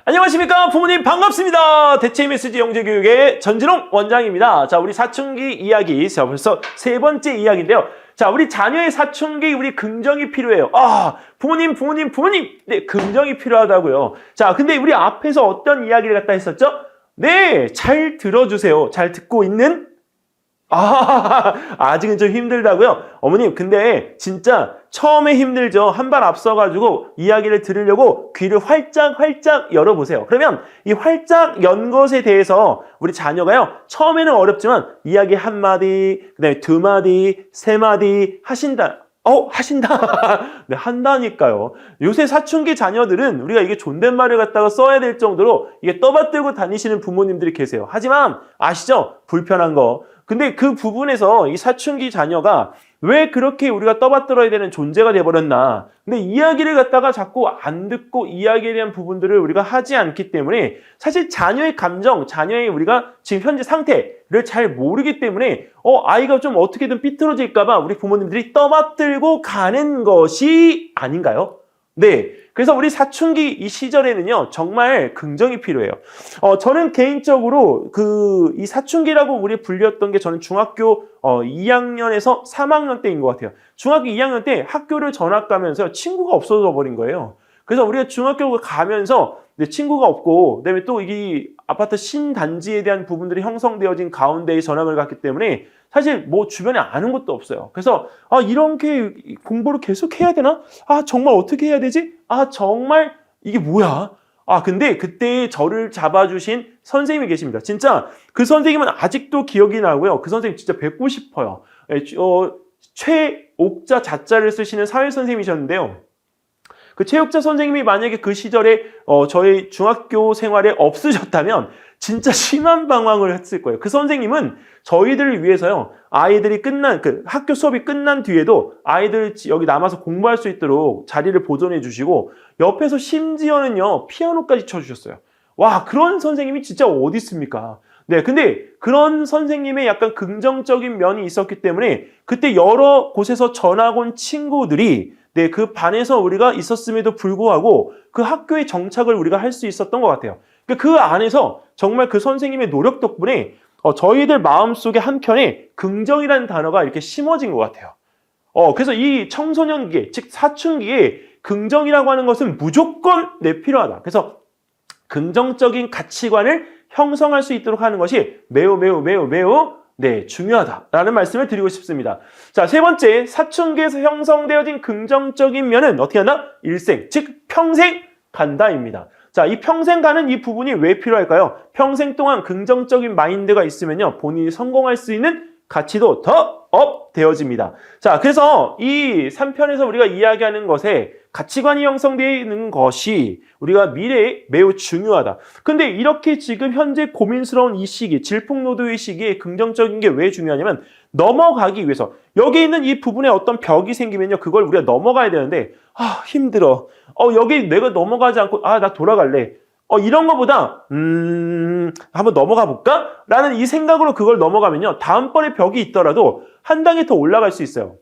안녕하십니까 부모님 반갑습니다. 대체 메시지 영재교육의 전진홍 원장입니다. 자, 우리 사춘기 이야기, 자, 벌써 세 번째 이야기인데요. 자, 우리 자녀의 사춘기 우리 긍정이 필요해요. 부모님 네, 긍정이 필요하다고요. 자, 근데 우리 앞에서 어떤 이야기를 갖다 했었죠? 네, 잘 들어주세요. 잘 듣고 있는 아직은 좀 힘들다고요? 어머님, 근데 진짜 처음에 힘들죠. 한 발 앞서가지고 이야기를 들으려고 귀를 활짝 열어보세요. 그러면 이 활짝 연 것에 대해서 우리 자녀가요, 처음에는 어렵지만 이야기 한 마디, 그 다음에 두 마디, 세 마디 하신다. 네, 한다니까요. 요새 사춘기 자녀들은 우리가 이게 존댓말을 갖다가 써야 될 정도로 이게 떠받들고 다니시는 부모님들이 계세요. 하지만 아시죠? 불편한 거. 근데 그 부분에서 이 사춘기 자녀가 왜 그렇게 우리가 떠받들어야 되는 존재가 돼버렸나. 근데 이야기를 갖다가 자꾸 안 듣고 이야기에 대한 부분들을 우리가 하지 않기 때문에 사실 자녀의 감정, 자녀의 우리가 지금 현재 상태를 잘 모르기 때문에 아이가 좀 어떻게든 삐뚤어질까봐 우리 부모님들이 떠받들고 가는 것이 아닌가요? 네. 그래서 우리 사춘기 이 시절에는요, 정말 긍정이 필요해요. 저는 개인적으로 이 사춘기라고 우리 불렸던 게 저는 중학교 2학년에서 3학년 때인 것 같아요. 중학교 2학년 때 학교를 전학 가면서 친구가 없어져 버린 거예요. 그래서 우리가 중학교 가면서 친구가 없고, 그다음에 또 이 아파트 신단지에 대한 부분들이 형성되어진 가운데에 전학을 갔기 때문에 사실 뭐 주변에 아는 것도 없어요. 그래서 이렇게 공부를 계속 해야 되나? 정말 어떻게 해야 되지? 정말 이게 뭐야? 근데 그때 저를 잡아주신 선생님이 계십니다. 진짜 그 선생님은 아직도 기억이 나고요. 그 선생님 진짜 뵙고 싶어요. 최옥자 자자를 쓰시는 사회선생님이셨는데요. 그 체육자 선생님이 만약에 그 시절에 저희 중학교 생활에 없으셨다면 진짜 심한 방황을 했을 거예요. 그 선생님은 저희들을 위해서요, 아이들이 학교 수업이 끝난 뒤에도 아이들 여기 남아서 공부할 수 있도록 자리를 보존해 주시고 옆에서 심지어는요, 피아노까지 쳐주셨어요. 와, 그런 선생님이 진짜 어디 있습니까? 네, 근데 그런 선생님의 약간 긍정적인 면이 있었기 때문에 그때 여러 곳에서 전학 온 친구들이 그 반에서 우리가 있었음에도 불구하고 그 학교의 정착을 우리가 할 수 있었던 것 같아요. 그 안에서 정말 그 선생님의 노력 덕분에 저희들 마음속에 한켠에 긍정이라는 단어가 이렇게 심어진 것 같아요. 그래서 이 청소년기에, 즉 사춘기에 긍정이라고 하는 것은 무조건 필요하다. 그래서 긍정적인 가치관을 형성할 수 있도록 하는 것이 매우 중요하다라는 말씀을 드리고 싶습니다. 자, 세 번째, 사춘기에서 형성되어진 긍정적인 면은 어떻게 하나? 일생, 즉 평생 간다입니다. 자, 이 평생 가는 이 부분이 왜 필요할까요? 평생 동안 긍정적인 마인드가 있으면요, 본인이 성공할 수 있는 가치도 더 업 되어집니다. 자, 그래서 이 3편에서 우리가 이야기하는 것에 가치관이 형성되는 것이 우리가 미래에 매우 중요하다. 근데 이렇게 지금 현재 고민스러운 이 시기, 질풍노도의 시기에 긍정적인 게 왜 중요하냐면 넘어가기 위해서 여기 있는 이 부분에 어떤 벽이 생기면요, 그걸 우리가 넘어가야 되는데 힘들어. 여기 내가 넘어가지 않고 나 돌아갈래. 이런 거보다 한번 넘어가 볼까? 라는 이 생각으로 그걸 넘어가면요, 다음번에 벽이 있더라도 한 단계 더 올라갈 수 있어요.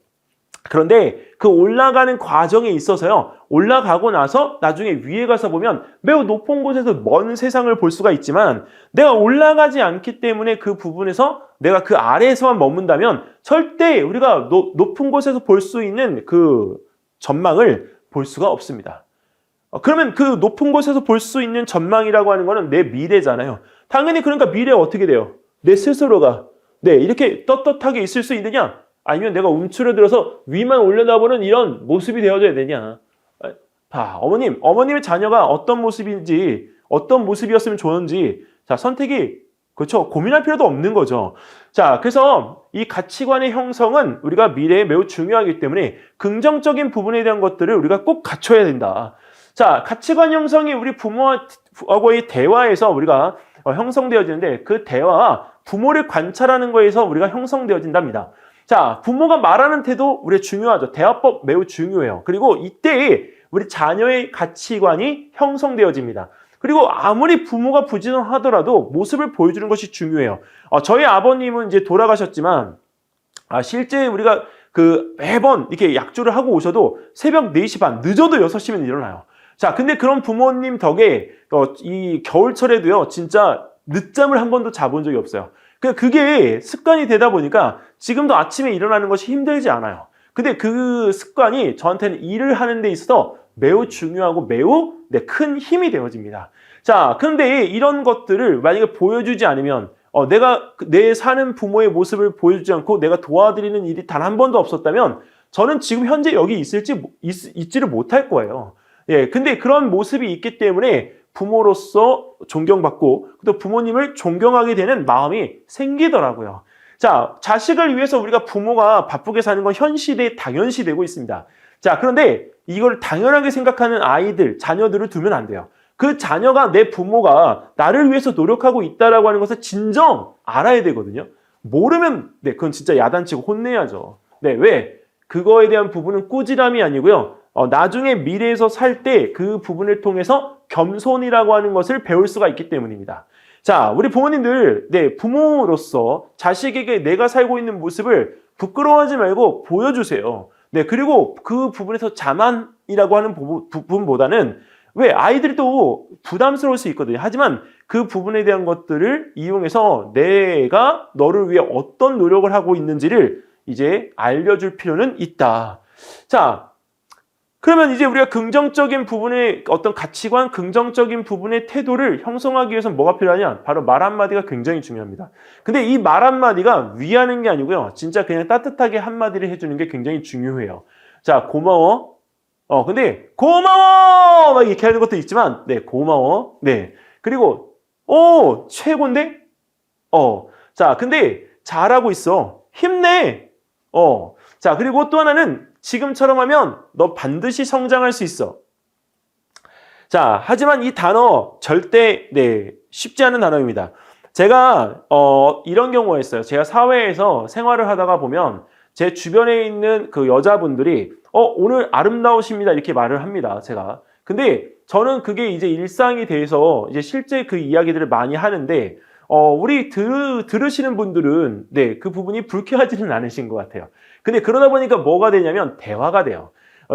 그런데 그 올라가는 과정에 있어서요, 올라가고 나서 나중에 위에 가서 보면 매우 높은 곳에서 먼 세상을 볼 수가 있지만 내가 올라가지 않기 때문에 그 부분에서 내가 그 아래에서만 머문다면 절대 우리가 높은 곳에서 볼 수 있는 그 전망을 볼 수가 없습니다. 그러면 그 높은 곳에서 볼 수 있는 전망이라고 하는 거는 내 미래잖아요. 당연히 그러니까 미래에 어떻게 돼요? 내 스스로가 이렇게 떳떳하게 있을 수 있느냐? 아니면 내가 움츠러들어서 위만 올려다보는 이런 모습이 되어줘야 되냐? 어머님의 자녀가 어떤 모습인지, 어떤 모습이었으면 좋은지, 자, 선택이, 그렇죠, 고민할 필요도 없는 거죠. 자, 그래서 이 가치관의 형성은 우리가 미래에 매우 중요하기 때문에 긍정적인 부분에 대한 것들을 우리가 꼭 갖춰야 된다. 자, 가치관 형성이 우리 부모하고의 대화에서 우리가 형성되어지는데 그 대화와 부모를 관찰하는 거에서 우리가 형성되어진답니다. 자, 부모가 말하는 태도 우리 중요하죠. 대화법 매우 중요해요. 그리고 이때에 우리 자녀의 가치관이 형성되어집니다. 그리고 아무리 부모가 부지런하더라도 모습을 보여주는 것이 중요해요. 저희 아버님은 이제 돌아가셨지만 실제 우리가 매번 이렇게 약주를 하고 오셔도 새벽 4시 반, 늦어도 6시면 일어나요. 자, 근데 그런 부모님 덕에 이 겨울철에도요, 진짜 늦잠을 한 번도 자본 적이 없어요. 그게 습관이 되다 보니까 지금도 아침에 일어나는 것이 힘들지 않아요. 근데 그 습관이 저한테는 일을 하는 데 있어서 매우 중요하고 매우 큰 힘이 되어집니다. 자, 그런데 이런 것들을 만약에 보여주지 않으면 내가 내 사는 부모의 모습을 보여주지 않고 내가 도와드리는 일이 단 한 번도 없었다면 저는 지금 현재 여기 있지를 못할 거예요. 예, 근데 그런 모습이 있기 때문에 부모로서 존경받고 또 부모님을 존경하게 되는 마음이 생기더라고요. 자, 자식을 위해서 우리가 부모가 바쁘게 사는 건 현 시대에 당연시 되고 있습니다. 자, 그런데 이걸 당연하게 생각하는 아이들, 자녀들을 두면 안 돼요. 그 자녀가 내 부모가 나를 위해서 노력하고 있다라고 하는 것을 진정 알아야 되거든요. 모르면 그건 진짜 야단치고 혼내야죠. 네, 왜? 그거에 대한 부분은 꾸지람이 아니고요. 나중에 미래에서 살 때 그 부분을 통해서 겸손이라고 하는 것을 배울 수가 있기 때문입니다. 자, 우리 부모님들, 부모로서 자식에게 내가 살고 있는 모습을 부끄러워하지 말고 보여주세요. 네, 그리고 그 부분에서 자만이라고 하는 부분보다는 왜 아이들도 부담스러울 수 있거든요. 하지만 그 부분에 대한 것들을 이용해서 내가 너를 위해 어떤 노력을 하고 있는지를 이제 알려줄 필요는 있다. 자, 그러면 이제 우리가 긍정적인 부분의 어떤 가치관, 긍정적인 부분의 태도를 형성하기 위해서는 뭐가 필요하냐? 바로 말 한마디가 굉장히 중요합니다. 근데 이 말 한마디가 위하는 게 아니고요. 진짜 그냥 따뜻하게 한마디를 해주는 게 굉장히 중요해요. 자, 고마워. 근데 고마워! 막 이렇게 하는 것도 있지만, 고마워. 네. 그리고, 최고인데? 자, 근데 잘하고 있어. 힘내. 자, 그리고 또 하나는 지금처럼 하면 너 반드시 성장할 수 있어. 자, 하지만 이 단어 절대 쉽지 않은 단어입니다. 제가 이런 경우가 있어요. 제가 사회에서 생활을 하다가 보면 제 주변에 있는 그 여자분들이 오늘 아름다우십니다 이렇게 말을 합니다. 제가. 근데 저는 그게 이제 일상이 돼서 이제 실제 그 이야기들을 많이 하는데 우리 들으시는 분들은 그 부분이 불쾌하지는 않으신 것 같아요. 근데 그러다 보니까 뭐가 되냐면 대화가 돼요.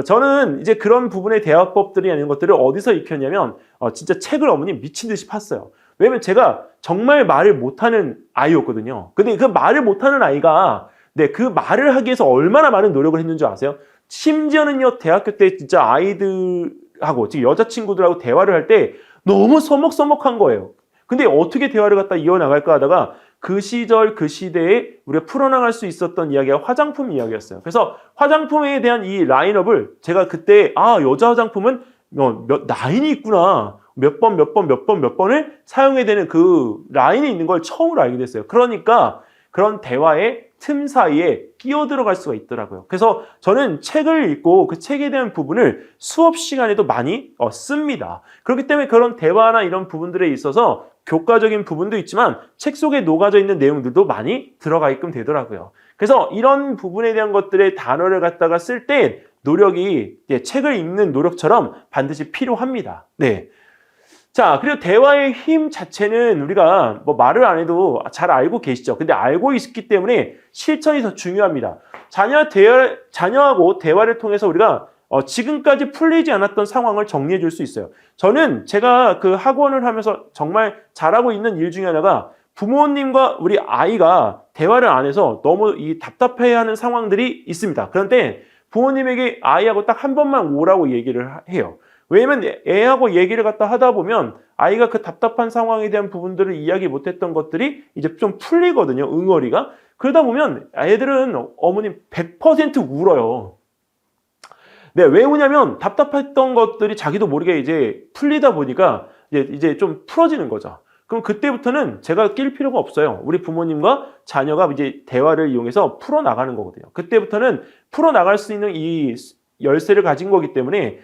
저는 이제 그런 부분의 대화법들이 아닌 것들을 어디서 익혔냐면 진짜 책을 어머니 미친 듯이 팠어요. 왜냐면 제가 정말 말을 못하는 아이였거든요. 근데 그 말을 못하는 아이가 그 말을 하기 위해서 얼마나 많은 노력을 했는 줄 아세요? 심지어는요, 대학교 때 진짜 아이들하고, 즉 여자친구들하고 대화를 할 때 너무 서먹서먹한 거예요. 근데 어떻게 대화를 갖다 이어나갈까 하다가 그 시절, 그 시대에 우리가 풀어나갈 수 있었던 이야기가 화장품 이야기였어요. 그래서 화장품에 대한 이 라인업을 제가 그때, 여자 화장품은 몇 라인이 있구나. 몇 번을 사용해야 되는 그 라인이 있는 걸 처음으로 알게 됐어요. 그러니까 그런 대화의 틈 사이에 끼어 들어갈 수가 있더라고요. 그래서 저는 책을 읽고 그 책에 대한 부분을 수업 시간에도 많이 씁니다. 그렇기 때문에 그런 대화나 이런 부분들에 있어서 교과적인 부분도 있지만 책 속에 녹아져 있는 내용들도 많이 들어가게끔 되더라고요. 그래서 이런 부분에 대한 것들의 단어를 갖다가 쓸 때 노력이 책을 읽는 노력처럼 반드시 필요합니다. 네. 자, 그리고 대화의 힘 자체는 우리가 뭐 말을 안 해도 잘 알고 계시죠. 근데 알고 있기 때문에 실천이 더 중요합니다. 자녀하고 대화를 통해서 우리가 지금까지 풀리지 않았던 상황을 정리해 줄 수 있어요. 저는 제가 그 학원을 하면서 정말 잘하고 있는 일 중에 하나가 부모님과 우리 아이가 대화를 안 해서 너무 이 답답해하는 상황들이 있습니다. 그런데 부모님에게 아이하고 딱 한 번만 오라고 얘기를 해요. 왜냐면 애하고 얘기를 갖다 하다 보면 아이가 그 답답한 상황에 대한 부분들을 이야기 못했던 것들이 이제 좀 풀리거든요. 응어리가. 그러다 보면 애들은 어머님 100% 울어요. 네, 왜 우냐면 답답했던 것들이 자기도 모르게 이제 풀리다 보니까 이제 좀 풀어지는 거죠. 그럼 그때부터는 제가 낄 필요가 없어요. 우리 부모님과 자녀가 이제 대화를 이용해서 풀어나가는 거거든요. 그때부터는 풀어나갈 수 있는 이 열쇠를 가진 거기 때문에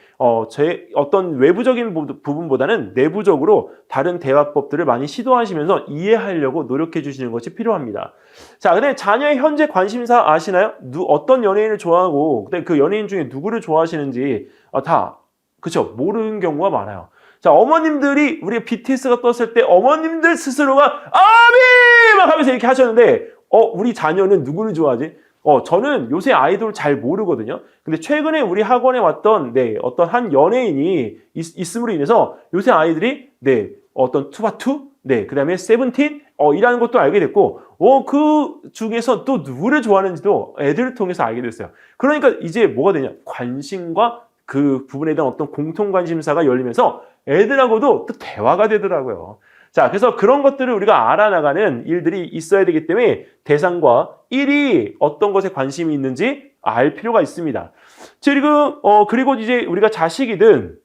제 어떤 외부적인 부분보다는 내부적으로 다른 대화법들을 많이 시도하시면서 이해하려고 노력해 주시는 것이 필요합니다. 자, 근데 자녀의 현재 관심사 아시나요? 어떤 연예인을 좋아하고 근데 그 연예인 중에 누구를 좋아하시는지 다 그렇죠? 모르는 경우가 많아요. 자, 어머님들이 우리 BTS가 떴을 때 어머님들 스스로가 아미 막 하면서 이렇게 하셨는데 우리 자녀는 누구를 좋아하지? 저는 요새 아이돌 잘 모르거든요. 근데 최근에 우리 학원에 왔던 어떤 한 연예인이 있음으로 인해서 요새 아이들이 어떤 투바투, 그다음에 세븐틴 이라는 것도 알게 됐고, 그 중에서 또 누구를 좋아하는지도 애들을 통해서 알게 됐어요. 그러니까 이제 뭐가 되냐? 관심과 그 부분에 대한 어떤 공통 관심사가 열리면서 애들하고도 또 대화가 되더라고요. 자, 그래서 그런 것들을 우리가 알아나가는 일들이 있어야 되기 때문에 대상과 일이 어떤 것에 관심이 있는지 알 필요가 있습니다. 그리고 이제 우리가 자식이든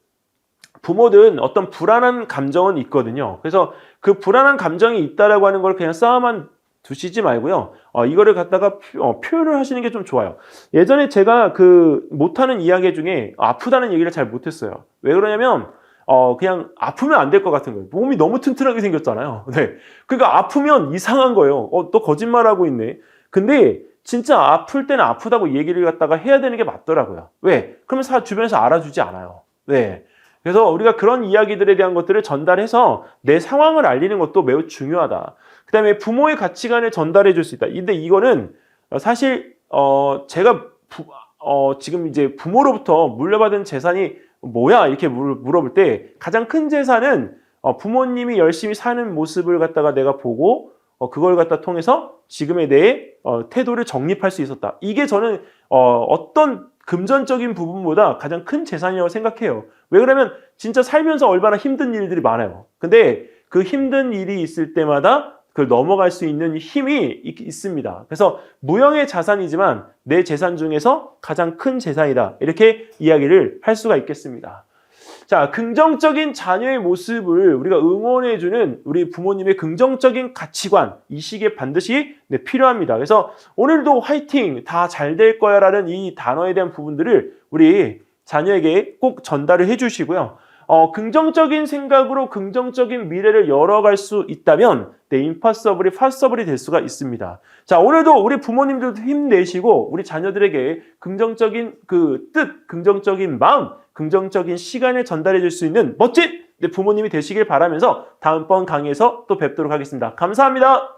부모든 어떤 불안한 감정은 있거든요. 그래서 그 불안한 감정이 있다라고 하는 걸 그냥 쌓아만 두시지 말고요. 이거를 갖다가 표현을 하시는 게 좀 좋아요. 예전에 제가 그 못하는 이야기 중에 아프다는 얘기를 잘 못했어요. 왜 그러냐면 그냥 아프면 안 될 것 같은 거예요. 몸이 너무 튼튼하게 생겼잖아요. 그러니까 아프면 이상한 거예요. 또 거짓말하고 있네. 근데 진짜 아플 때는 아프다고 얘기를 갖다가 해야 되는 게 맞더라고요. 왜? 그러면 주변에서 알아주지 않아요. 그래서 우리가 그런 이야기들에 대한 것들을 전달해서 내 상황을 알리는 것도 매우 중요하다. 그 다음에 부모의 가치관을 전달해 줄 수 있다. 근데 이거는 사실 제가 지금 이제 부모로부터 물려받은 재산이 뭐야? 이렇게 물어볼 때 가장 큰 재산은 부모님이 열심히 사는 모습을 갖다가 내가 보고 그걸 갖다 통해서 지금에 대해 태도를 정립할 수 있었다. 이게 저는 어떤 금전적인 부분보다 가장 큰 재산이라고 생각해요. 왜 그러면 진짜 살면서 얼마나 힘든 일들이 많아요. 근데 그 힘든 일이 있을 때마다 그걸 넘어갈 수 있는 힘이 있습니다. 그래서 무형의 자산이지만 내 재산 중에서 가장 큰 재산이다. 이렇게 이야기를 할 수가 있겠습니다. 자, 긍정적인 자녀의 모습을 우리가 응원해주는 우리 부모님의 긍정적인 가치관, 이 시기에 반드시 필요합니다. 그래서 오늘도 화이팅, 다 잘 될 거야 라는 이 단어에 대한 부분들을 우리 자녀에게 꼭 전달을 해주시고요. 긍정적인 생각으로 긍정적인 미래를 열어갈 수 있다면 임파서블이 파서블이 될 수가 있습니다. 자, 오늘도 우리 부모님들도 힘내시고 우리 자녀들에게 긍정적인 그 뜻, 긍정적인 마음, 긍정적인 시간을 전달해 줄 수 있는 멋진 부모님이 되시길 바라면서 다음번 강의에서 또 뵙도록 하겠습니다. 감사합니다.